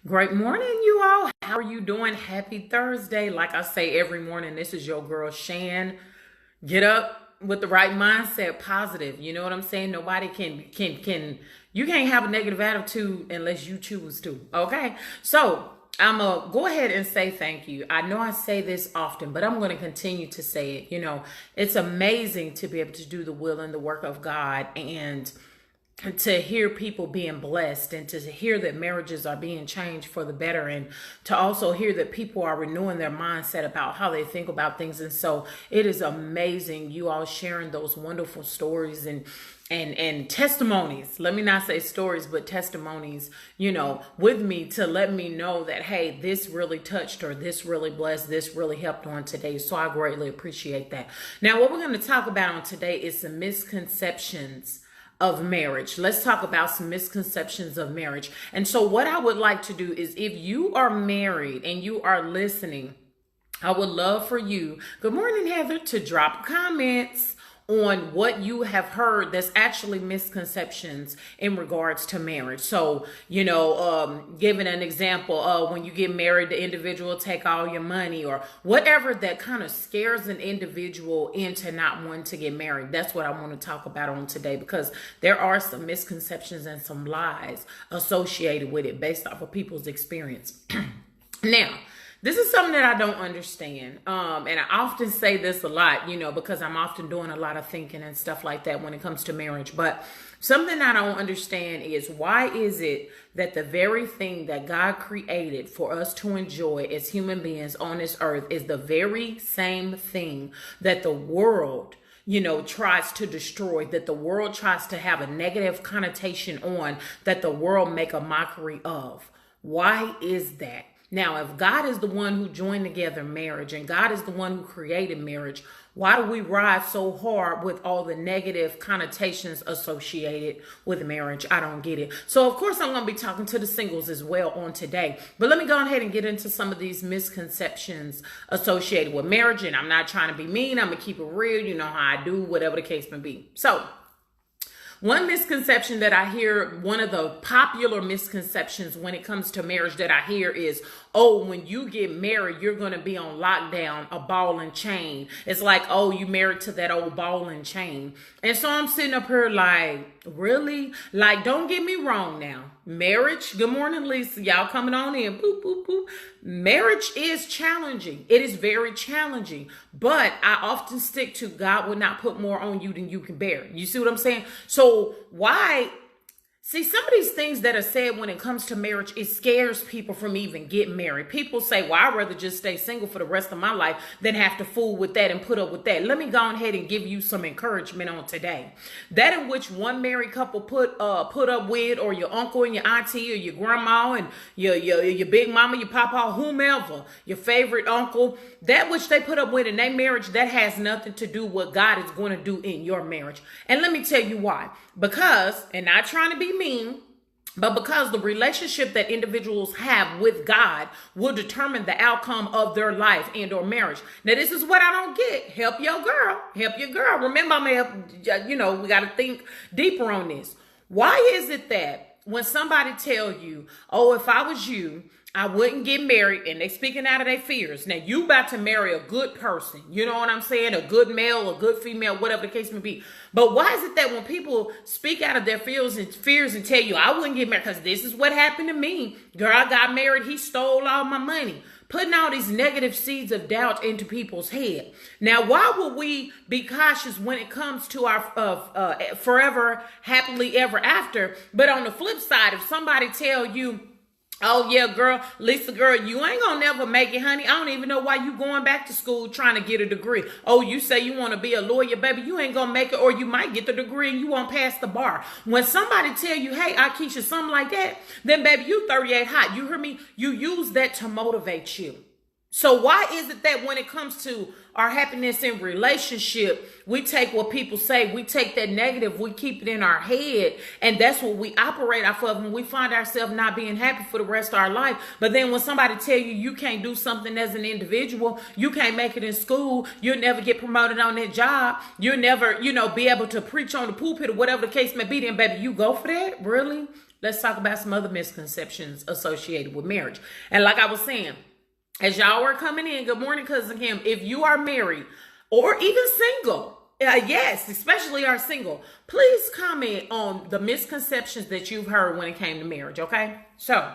Great morning, you all. How are you doing? Happy Thursday. Like I say every morning, this is your girl Shan. Get up with the right mindset, positive. You know what I'm saying? Nobody can you can't have a negative attitude unless you choose to. Okay? So I'm gonna go ahead and say thank you. I know I say this often, but I'm gonna continue to say it. It's amazing to be able to do the will and the work of God and to hear people being blessed and to hear that marriages are being changed for the better and to also hear that people are renewing their mindset about how they think about things. And so it is amazing you all sharing those wonderful stories and testimonies. Let me not say stories, but testimonies, with me to let me know that, hey, this really touched or this really blessed, this really helped on today. So I greatly appreciate that. Now, what we're going to talk about on today is some misconceptions of marriage. Let's talk about some misconceptions of marriage. And so what I would like to do is, if you are married and you are listening, I would love for you, good morning, Heather, to drop comments on what you have heard that's actually misconceptions in regards to marriage. So, giving an example, when you get married, the individual take all your money or whatever that kind of scares an individual into not wanting to get married. That's what I want to talk about on today, because there are some misconceptions and some lies associated with it based off of people's experience. Now, this is something that I don't understand. And I often say this a lot, because I'm often doing a lot of thinking and stuff like that when it comes to marriage. But something I don't understand is, why is it that the very thing that God created for us to enjoy as human beings on this earth is the very same thing that the world tries to destroy, that the world tries to have a negative connotation on, that the world make a mockery of? Why is that? Now, if God is the one who joined together marriage and God is the one who created marriage, why do we ride so hard with all the negative connotations associated with marriage? I don't get it. So, of course, I'm going to be talking to the singles as well on today. But let me go ahead and get into some of these misconceptions associated with marriage. And I'm not trying to be mean. I'm going to keep it real. You know how I do, whatever the case may be. So, one misconception that I hear, one of the popular misconceptions when it comes to marriage that I hear is, oh, when you get married, you're going to be on lockdown, a ball and chain. It's like, oh, you married to that old ball and chain. And so I'm sitting up here like, really? Like, don't get me wrong now. Marriage, good morning, Lisa. Y'all coming on in. Boop, boop, boop. Marriage is challenging. It is very challenging. But I often stick to, God will not put more on you than you can bear. You see what I'm saying? So why? See, some of these things that are said when it comes to marriage, it scares people from even getting married. People say, well, I'd rather just stay single for the rest of my life than have to fool with that and put up with that. Let me go ahead and give you some encouragement on today. That in which one married couple put up with, or your uncle and your auntie or your grandma and your big mama, your papa, whomever, your favorite uncle, that which they put up with in their marriage, that has nothing to do with what God is going to do in your marriage. And let me tell you why. Because, and not trying to be mean, but because the relationship that individuals have with God will determine the outcome of their life and or marriage. Now, this is what I don't get. Help your girl. Help your girl. Remember, I'm we got to think deeper on this. Why is it that when somebody tell you, oh, if I was you, I wouldn't get married, and they speaking out of their fears. Now, you about to marry a good person. You know what I'm saying? A good male, a good female, whatever the case may be. But why is it that when people speak out of their fears and tell you, I wouldn't get married because this is what happened to me. Girl, I got married. He stole all my money. Putting all these negative seeds of doubt into people's head. Now, why would we be cautious when it comes to our forever, happily ever after? But on the flip side, if somebody tell you, oh, yeah, girl, Lisa, girl, you ain't gonna never make it, honey. I don't even know why you going back to school trying to get a degree. Oh, you say you want to be a lawyer, baby. You ain't gonna make it, or you might get the degree and you won't pass the bar. When somebody tell you, hey, Akeisha, something like that, then, baby, you 38 hot. You hear me? You use that to motivate you. So why is it that when it comes to our happiness in relationship, we take what people say, we take that negative, we keep it in our head, and that's what we operate off of when we find ourselves not being happy for the rest of our life. But then when somebody tell you you can't do something as an individual, you can't make it in school, you'll never get promoted on that job, you'll never, be able to preach on the pulpit or whatever the case may be, then baby, you go for that? Really? let's talk about some other misconceptions associated with marriage. And like I was saying, as y'all are coming in, good morning, Cousin Kim. If you are married or even single, yes, especially are single, please comment on the misconceptions that you've heard when it came to marriage, okay? So,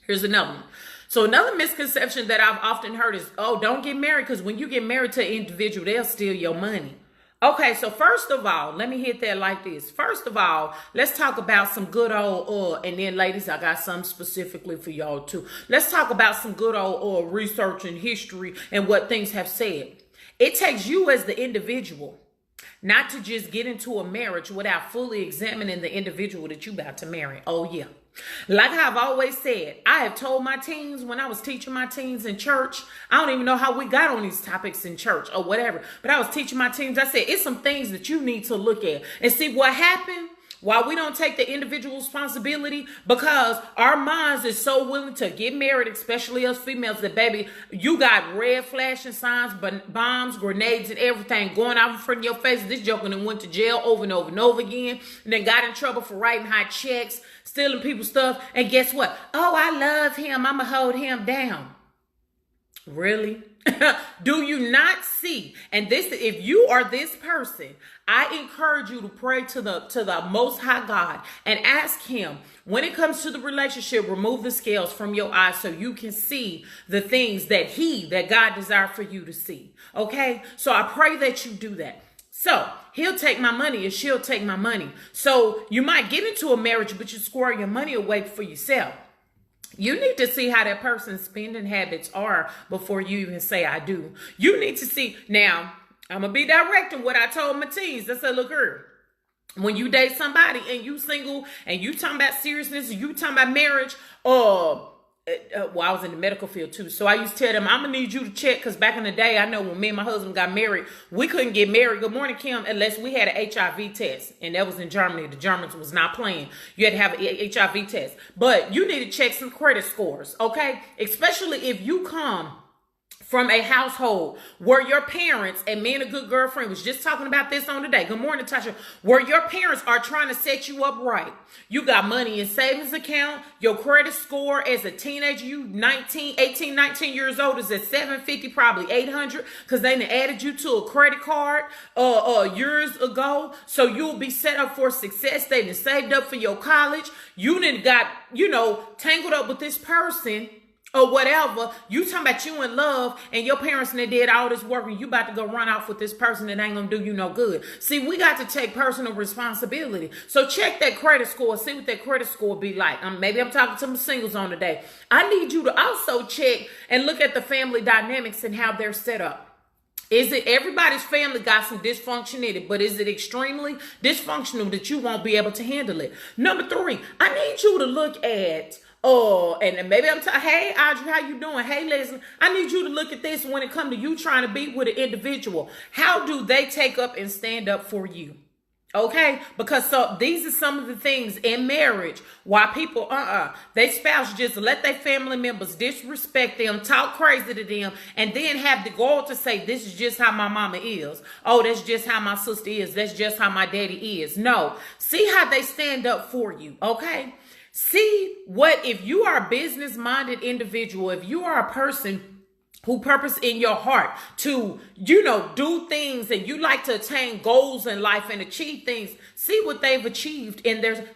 here's another one. So another misconception that I've often heard is, oh, don't get married because when you get married to an individual, they'll steal your money. Okay, so first of all, let me hit that like this. First of all, let's talk about some good old, and then ladies, I got some specifically for y'all too. Let's talk about some good old research and history and what things have said. It takes you as the individual not to just get into a marriage without fully examining the individual that you about to marry. Oh yeah. Like I've always said, I have told my teens when I was teaching my teens in church, I don't even know how we got on these topics in church or whatever, but I was teaching my teens. I said, it's some things that you need to look at and see what happened. Why we don't take the individual responsibility, because our minds is so willing to get married, especially us females, that baby, you got red flashing signs, bombs, grenades, and everything going out in front of your face. This joker done went to jail over and over and over again, and then got in trouble for writing high checks, stealing people's stuff. And guess what? Oh, I love him. I'ma hold him down. Really? Do you not see? And this, if you are this person, I encourage you to pray to the Most High God and ask him, when it comes to the relationship, remove the scales from your eyes so you can see the things that God desires for you to see. Okay? So I pray that you do that. So he'll take my money and she'll take my money. So you might get into a marriage, but you square your money away for yourself. You need to see how that person's spending habits are before you even say I do. You need to see. Now, I'm going to be direct in what I told my teens. I said, look here. When you date somebody and you single and you talking about seriousness, you talking about marriage, well, I was in the medical field too. So I used to tell them, I'm going to need you to check, because back in the day, I know when me and my husband got married, we couldn't get married. Good morning, Kim, unless we had an HIV test. And that was in Germany. The Germans was not playing. You had to have an HIV test. But you need to check some credit scores, okay? Especially if you come from a household where your parents, and me and a good girlfriend was just talking about this on today. Good morning, Tasha. Where your parents are trying to set you up right. You got money in savings account. Your credit score as a teenager, you 18, 19 years old, is at 750, probably 800, because they added you to a credit card years ago. So you'll be set up for success. They done saved up for your college. You done got, tangled up with this person or whatever. You talking about you in love, and your parents and they did all this work, and you about to go run off with this person that ain't gonna do you no good. See, we got to take personal responsibility. So check that credit score, see what that credit score be like. Maybe I'm talking to some singles on today. I need you to also check and look at the family dynamics and how they're set up. Is it everybody's family got some dysfunction in it, but is it extremely dysfunctional that you won't be able to handle it? Number 3, I need you to look at and maybe hey, Audrey, how you doing? Hey, Leslie, I need you to look at this when it comes to you trying to be with an individual. How do they take up and stand up for you? Okay, because these are some of the things in marriage why people, they spouse just let their family members disrespect them, talk crazy to them, and then have the goal to say, this is just how my mama is. Oh, that's just how my sister is. That's just how my daddy is. No, see how they stand up for you. Okay. See if you are a business-minded individual, if you are a person who purpose in your heart to, do things, and you like to attain goals in life and achieve things, see what they've achieved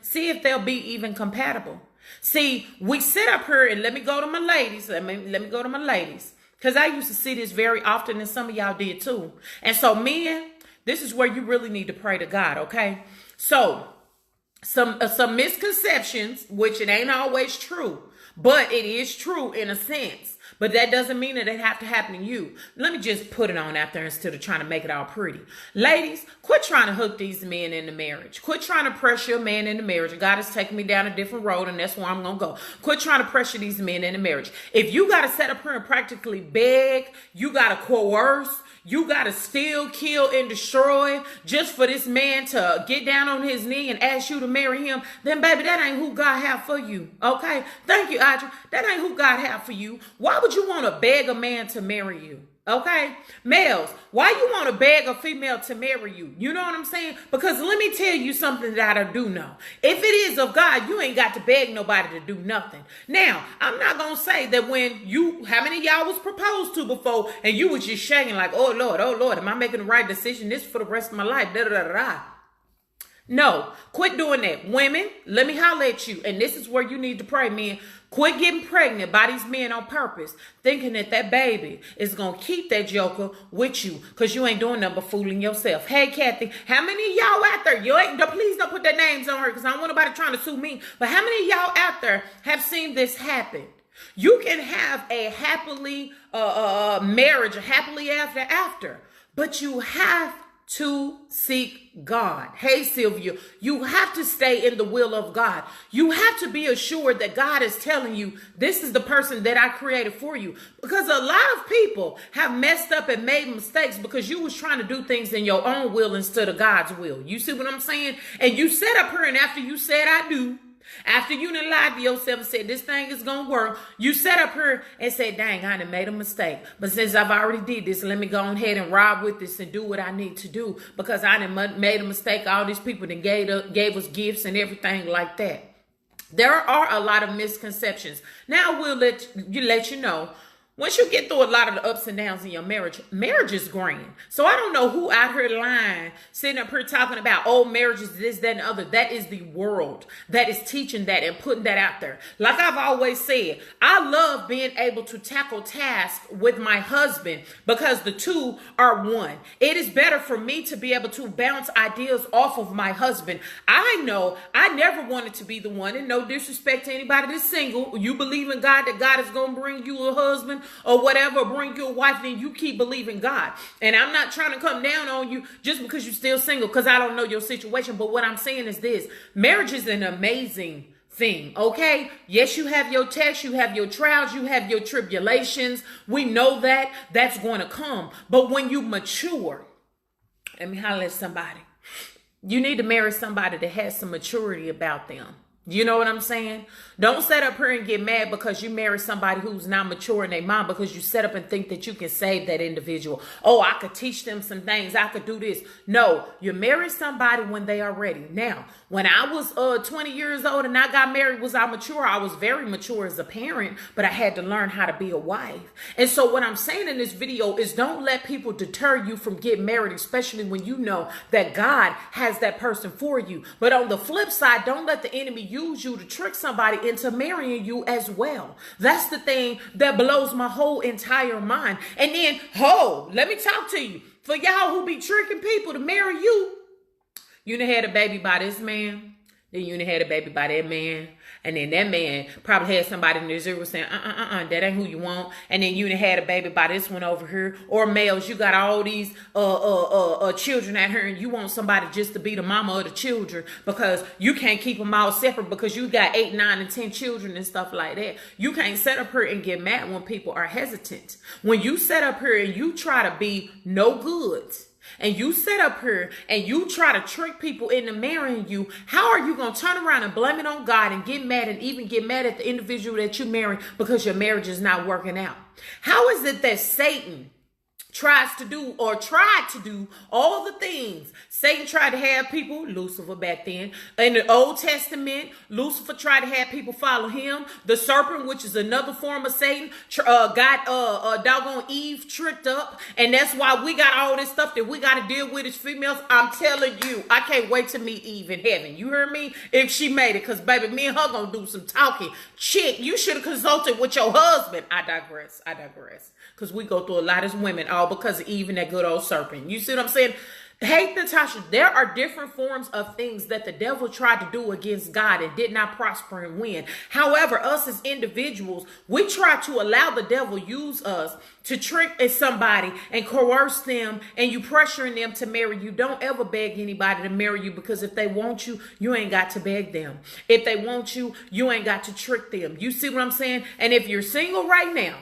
see if they'll be even compatible. See, we sit up here, and let me go to my ladies. Let me go to my ladies, because I used to see this very often, and some of y'all did too. And so men, this is where you really need to pray to God. Okay. So some misconceptions, which it ain't always true, but it is true in a sense. But that doesn't mean that it have to happen to you. Let me just put it on out there instead of trying to make it all pretty. Ladies, quit trying to hook these men into marriage. Quit trying to pressure a man into marriage. God is taking me down a different road, and that's where I'm going to go. Quit trying to pressure these men into marriage. If you got to set up here and practically beg, you got to coerce, you got to steal, kill, and destroy just for this man to get down on his knee and ask you to marry him, then baby, that ain't who God have for you. Okay? Thank you, Audrey. That ain't who God have for you. Why would you want to beg a man to marry you? Okay, males, why you want to beg a female to marry you? You know what I'm saying? Because let me tell you something that I do know. If it is of God, you ain't got to beg nobody to do nothing. Now, I'm not gonna say that when how many of y'all was proposed to before and you was just shaking like, oh Lord, am I making the right decision? This is for the rest of my life. Da da da da. No, quit doing that. Women, let me holler at you. And this is where you need to pray, men. Quit getting pregnant by these men on purpose, thinking that baby is going to keep that joker with you because you ain't doing nothing but fooling yourself. Hey, Kathy, how many of y'all out there, please don't put their names on her because I don't want nobody trying to sue me, but how many of y'all out there have seen this happen? You can have a happily marriage, a happily after, but you have to seek God. Hey, Sylvia, you have to stay in the will of God. You have to be assured that God is telling you, this is the person that I created for you. Because a lot of people have messed up and made mistakes because you was trying to do things in your own will instead of God's will. You see what I'm saying? And you sat up here and after you said, I do, after you done lied to yourself and said, this thing is going to work, you sat up here and said, dang, I done made a mistake. But since I've already did this, let me go ahead and ride with this and do what I need to do because I done made a mistake. All these people that gave us gifts and everything like that. There are a lot of misconceptions. Now we'll let you know. Once you get through a lot of the ups and downs in your marriage is grand. So I don't know who out here lying, sitting up here talking about, oh, marriage is this, that, and other. That is the world that is teaching that and putting that out there. Like I've always said, I love being able to tackle tasks with my husband because the two are one. It is better for me to be able to bounce ideas off of my husband. I know I never wanted to be the one, and no disrespect to anybody that's single. You believe in God, that God is going to bring you a husband or whatever, bring you a wife, then you keep believing God. And I'm not trying to come down on you just because you're still single because I don't know your situation. But what I'm saying is this: marriage is an amazing thing, okay? Yes, you have your tests, you have your trials, you have your tribulations. We know that that's going to come. But when you mature, let me holler at somebody. You need to marry somebody that has some maturity about them. You know what I'm saying? Don't sit up here and get mad because you marry somebody who's not mature in their mind because you set up and think that you can save that individual. Oh, I could teach them some things. I could do this. No, you marry somebody when they are ready. Now, when I was 20 years old and I got married, was I mature? I was very mature as a parent, but I had to learn how to be a wife. And so what I'm saying in this video is don't let people deter you from getting married, especially when you know that God has that person for you. But on the flip side, don't let the enemy use you to trick somebody into marrying you as well. That's the thing that blows my whole entire mind. And then, let me talk to you. For y'all who be tricking people to marry you, you done had a baby by this man, then you done had a baby by that man, and then that man probably had somebody in the zero saying, that ain't who you want, and then you done had a baby by this one over here. Or males, you got all these children out here, and you want somebody just to be the mama of the children because you can't keep them all separate because you got 8, 9, and 10 children and stuff like that. You can't sit up here and get mad when people are hesitant. When you sit up here and you try to be no good, and you sit up here and you try to trick people into marrying you, how are you going to turn around and blame it on God and get mad and even get mad at the individual that you marry because your marriage is not working out? How is it that Satan tried to do all the things? Satan tried to have people, Lucifer back then, in the Old Testament, Lucifer tried to have people follow him. The serpent, which is another form of Satan, got doggone Eve tricked up. And that's why we got all this stuff that we got to deal with as females. I'm telling you, I can't wait to meet Eve in heaven. You heard me? If she made it, because baby, me and her gonna do some talking. Chick, you should have consulted with your husband. I digress. Because we go through a lot as women, all because of Eve and that good old serpent. You see what I'm saying? Hey, Natasha, there are different forms of things that the devil tried to do against God and did not prosper and win. However, us as individuals, we try to allow the devil use us to trick somebody and coerce them, and you pressuring them to marry you. Don't ever beg anybody to marry you, because if they want you, you ain't got to beg them. If they want you, you ain't got to trick them. You see what I'm saying? And if you're single right now,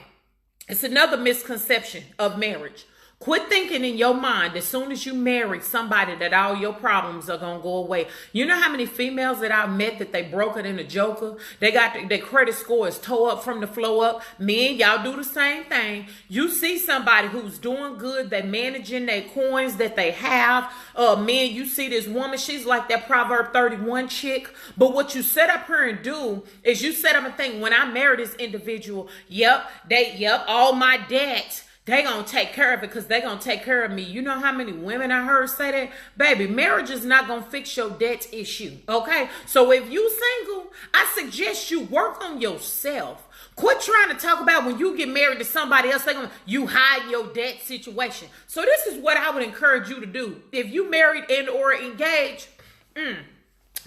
it's another misconception of marriage. Quit thinking in your mind as soon as you marry somebody that all your problems are gonna go away. You know how many females that I've met that they broke it in a joker? They got their credit score is tore up from the flow up. Men, y'all do the same thing. You see somebody who's doing good, they managing their coins that they have. Men, you see this woman, she's like that Proverb 31 chick. But what you set up her and do is you set up and think, when I marry this individual, all my debts, they gonna take care of it because they gonna take care of me. You know how many women I heard say that? Baby, marriage is not gonna fix your debt issue, okay? So if you single, I suggest you work on yourself. Quit trying to talk about when you get married to somebody else, you hide your debt situation. So this is what I would encourage you to do. If you married and or engaged,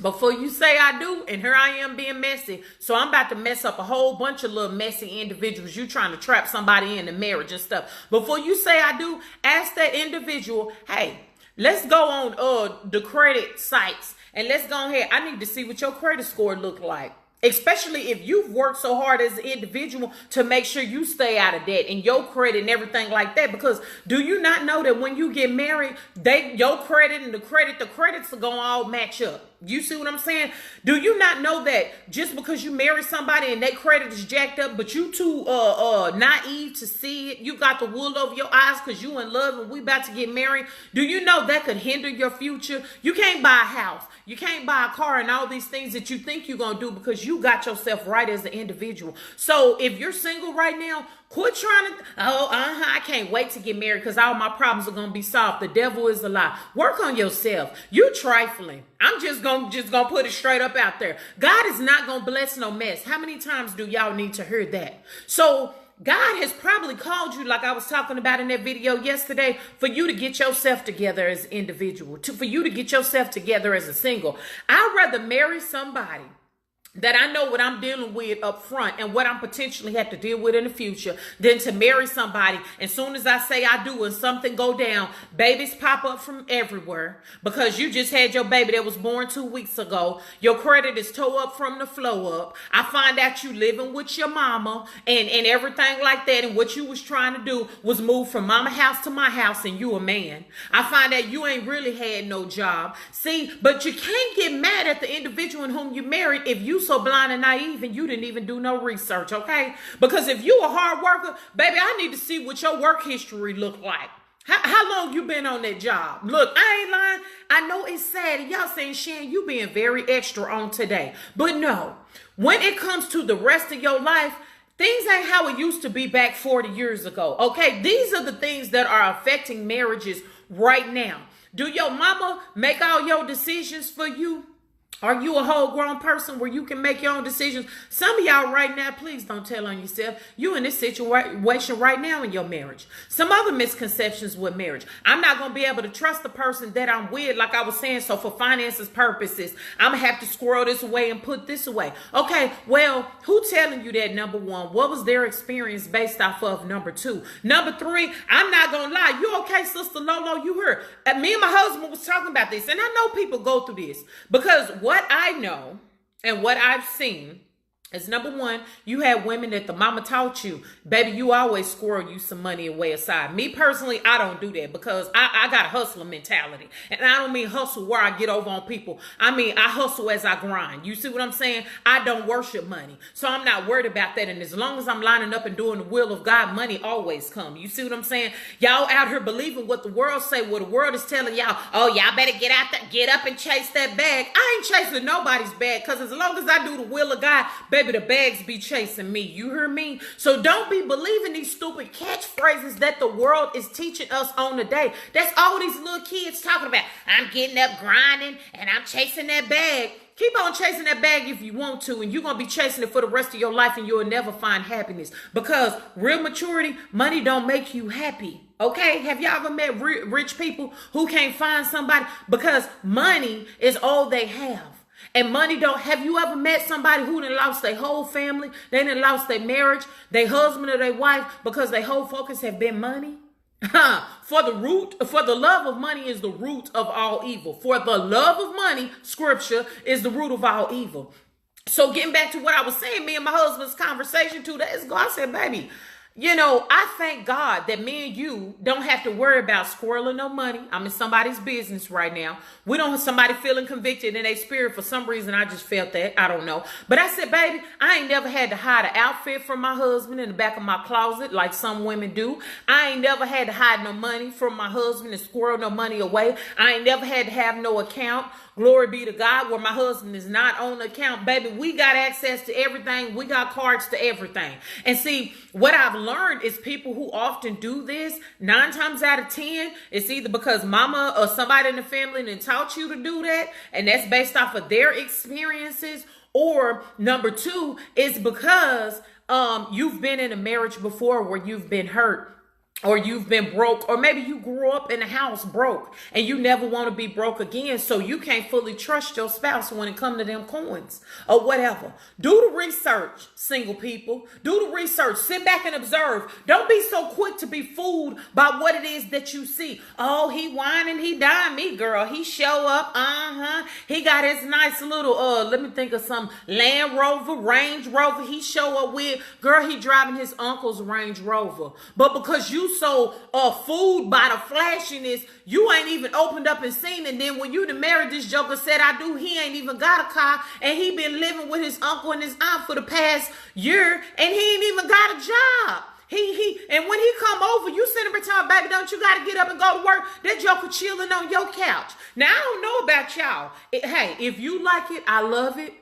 before you say I do, and here I am being messy. So I'm about to mess up a whole bunch of little messy individuals. You trying to trap somebody into marriage and stuff. Before you say I do, ask that individual, hey, let's go on the credit sites and let's go ahead. I need to see what your credit score look like. Especially if you've worked so hard as an individual to make sure you stay out of debt and your credit and everything like that. Because do you not know that when you get married, your credit and the credits are going to all match up? You see what I'm saying? Do you not know that just because you marry somebody and their credit is jacked up, but you too naive to see it, you got the wool over your eyes because you in love and we about to get married? Do you know that could hinder your future? You can't buy a house. You can't buy a car and all these things that you think you're going to do because you got yourself right as an individual. So if you're single right now, quit trying to, I can't wait to get married because all my problems are going to be solved. The devil is a lie. Work on yourself. You trifling. I'm just gonna put it straight up out there. God is not going to bless no mess. How many times do y'all need to hear that? So God has probably called you, like I was talking about in that video yesterday, for you to get yourself together as an individual, for you to get yourself together as a single. I'd rather marry somebody that I know what I'm dealing with up front and what I'm potentially have to deal with in the future than to marry somebody. And soon as I say I do and something go down, babies pop up from everywhere because you just had your baby that was born 2 weeks ago. Your credit is tore up from the flow up. I find out you living with your mama and everything like that. And what you was trying to do was move from mama house to my house and you a man. I find out you ain't really had no job. See, but you can't get mad at the individual in whom you married if you so blind and naive and you didn't even do no research, okay? Because if you a hard worker, baby, I need to see what your work history look like. How long you been on that job? Look, I ain't lying. I know it's sad. And y'all saying, Shan, you being very extra on today. But no, when it comes to the rest of your life, things ain't how it used to be back 40 years ago, okay? These are the things that are affecting marriages right now. Do your mama make all your decisions for you? Are you a whole grown person where you can make your own decisions? Some of y'all right now, please don't tell on yourself. You in this situation right now in your marriage. Some other misconceptions with marriage. I'm not going to be able to trust the person that I'm with, like I was saying. So for finances purposes, I'm going to have to squirrel this away and put this away. Okay, well, who telling you that, number one? What was their experience based off of, number two? Number three, I'm not going to lie. You okay, Sister Lolo? You heard. Me and my husband was talking about this. And I know people go through this because what I know and what I've seen is, number one, you had women that the mama taught you, baby, you always squirrel you some money away aside. Me personally, I don't do that because I got a hustler mentality. And I don't mean hustle where I get over on people. I mean, I hustle as I grind. You see what I'm saying? I don't worship money. So I'm not worried about that. And as long as I'm lining up and doing the will of God, money always come. You see what I'm saying? Y'all out here believing what the world say, what the world is telling y'all. Oh, y'all better get out there, get up and chase that bag. I ain't chasing nobody's bag because as long as I do the will of God, baby, the bags be chasing me. You hear me? So don't be believing these stupid catchphrases that the world is teaching us on today. That's all these little kids talking about. I'm getting up grinding and I'm chasing that bag. Keep on chasing that bag if you want to, and you're going to be chasing it for the rest of your life and you'll never find happiness because real maturity, money don't make you happy. Okay, have y'all ever met rich people who can't find somebody because money is all they have? And money don't. Have you ever met somebody who done lost their whole family? They done lost their marriage, their husband or their wife because their whole focus have been money? For the love of money is the root of all evil. For the love of money, scripture, is the root of all evil. So getting back to what I was saying, me and my husband's conversation 2 days ago, I said, baby, I thank God that me and you don't have to worry about squirreling no money. I'm in somebody's business right now. We don't have somebody feeling convicted in their spirit. For some reason, I just felt that. I don't know. But I said, baby, I ain't never had to hide an outfit from my husband in the back of my closet like some women do. I ain't never had to hide no money from my husband and squirrel no money away. I ain't never had to have no account. Glory be to God, where my husband is not on the account. Baby, we got access to everything. We got cards to everything. And see, what I've learned is people who often do this, 9 times out of 10, it's either because mama or somebody in the family then taught you to do that, and that's based off of their experiences, or number 2, it's because you've been in a marriage before where you've been hurt, or you've been broke, or maybe you grew up in a house broke and you never want to be broke again. So you can't fully trust your spouse when it comes to them coins or whatever. Do the research, single people. Do the research. Sit back and observe. Don't be so quick to be fooled by what it is that you see. Oh, he whining, he dying me, girl. He show up. He got his nice little, let me think of some Land Rover, Range Rover. He show up with, girl, he driving his uncle's Range Rover. But because you so fooled by the flashiness, you ain't even opened up and seen. And then when you done married this joker said I do, he ain't even got a car, and he been living with his uncle and his aunt for the past year, and he ain't even got a job. And when he come over, you send him a time, baby, don't you got to get up and go to work? That joker chilling on your couch. Now, I don't know about y'all. Hey, if you like it, I love it.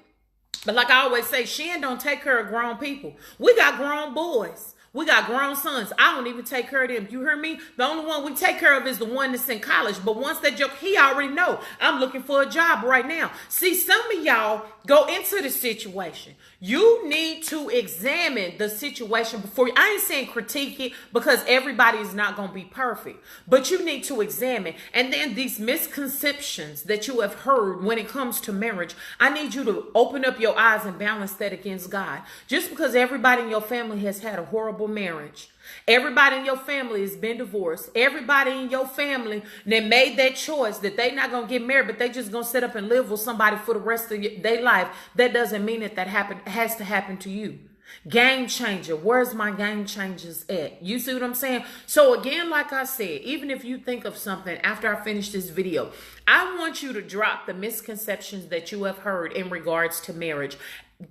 But like I always say, Shan don't take care of grown people. We got grown boys. We got grown sons. I don't even take care of them. You hear me? The only one we take care of is the one that's in college. But once that joke, he already know I'm looking for a job right now. See, some of y'all go into the situation. You need to examine the situation before you. I ain't saying critique it, because everybody is not going to be perfect. But you need to examine. And then these misconceptions that you have heard when it comes to marriage, I need you to open up your eyes and balance that against God. Just because everybody in your family has had a horrible marriage, everybody in your family has been divorced, everybody in your family that made that choice that they not gonna get married, but they just gonna sit up and live with somebody for the rest of their life, that doesn't mean that has to happen to you. Game changer. Where's my game changers at? You see what I'm saying? So again, like I said, even if you think of something after I finish this video, I want you to drop the misconceptions that you have heard in regards to marriage.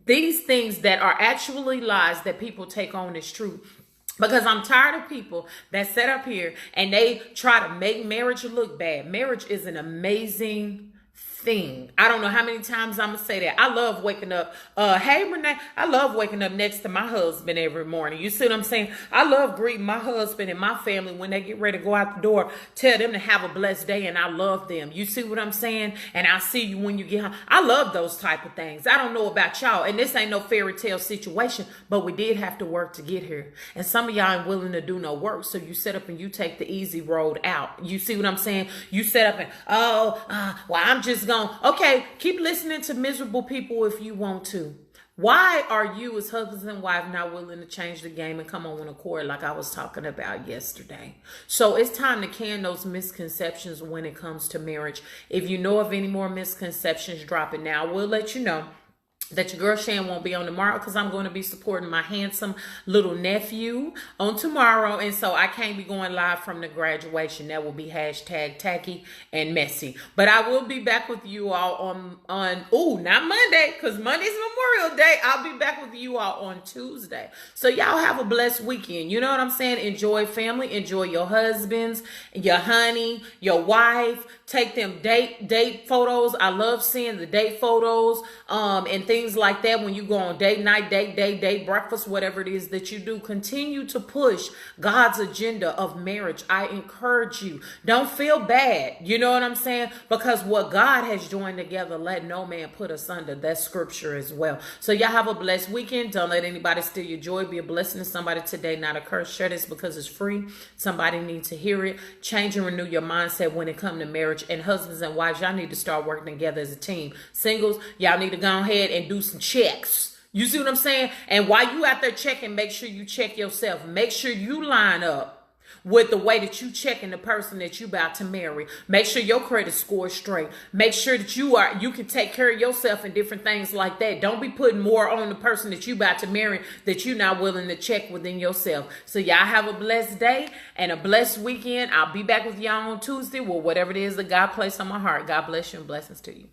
These things that are actually lies that people take on as truth. Because I'm tired of people that sit up here and they try to make marriage look bad. Marriage is an amazing thing. I don't know how many times I'm gonna say that. I love waking up. Hey Renee, I love waking up next to my husband every morning. You see what I'm saying? I love greeting my husband and my family when they get ready to go out the door. Tell them to have a blessed day, and I love them. You see what I'm saying? And I'll see you when you get home. I love those type of things. I don't know about y'all, and this ain't no fairy tale situation, but we did have to work to get here. And some of y'all ain't willing to do no work, so you set up and you take the easy road out. You see what I'm saying? You set up and, well, I'm just okay, keep listening to miserable people if you want to. Why are you as husbands and wives not willing to change the game and come on one accord like I was talking about yesterday? So it's time to can those misconceptions when it comes to marriage. If you know of any more misconceptions, drop it now. We'll let you know that your girl Shan won't be on tomorrow because I'm going to be supporting my handsome little nephew on tomorrow. And so I can't be going live from the graduation. That will be hashtag tacky and messy. But I will be back with you all not Monday, because Monday's Memorial Day. I'll be back with you all on Tuesday. So y'all have a blessed weekend. You know what I'm saying? Enjoy family. Enjoy your husbands, your honey, your wife. Take them date photos. I love seeing the date photos and things like that when you go on date night, date breakfast, whatever it is that you do. Continue to push God's agenda of marriage. I encourage you. Don't feel bad. You know what I'm saying? Because what God has joined together, let no man put asunder. That's scripture as well. So y'all have a blessed weekend. Don't let anybody steal your joy. Be a blessing to somebody today, not a curse. Share this because it's free. Somebody needs to hear it. Change and renew your mindset when it comes to marriage. And husbands and wives, y'all need to start working together as a team. Singles, y'all need to go ahead and do some checks. You see what I'm saying? And while you out there checking, make sure you check yourself. Make sure you line up with the way that you checking the person that you about to marry. Make sure your credit score is straight. Make sure that you can take care of yourself and different things like that. Don't be putting more on the person that you about to marry that you're not willing to check within yourself. So y'all have a blessed day and a blessed weekend. I'll be back with y'all on Tuesday with whatever it is that God placed on my heart. God bless you and blessings to you.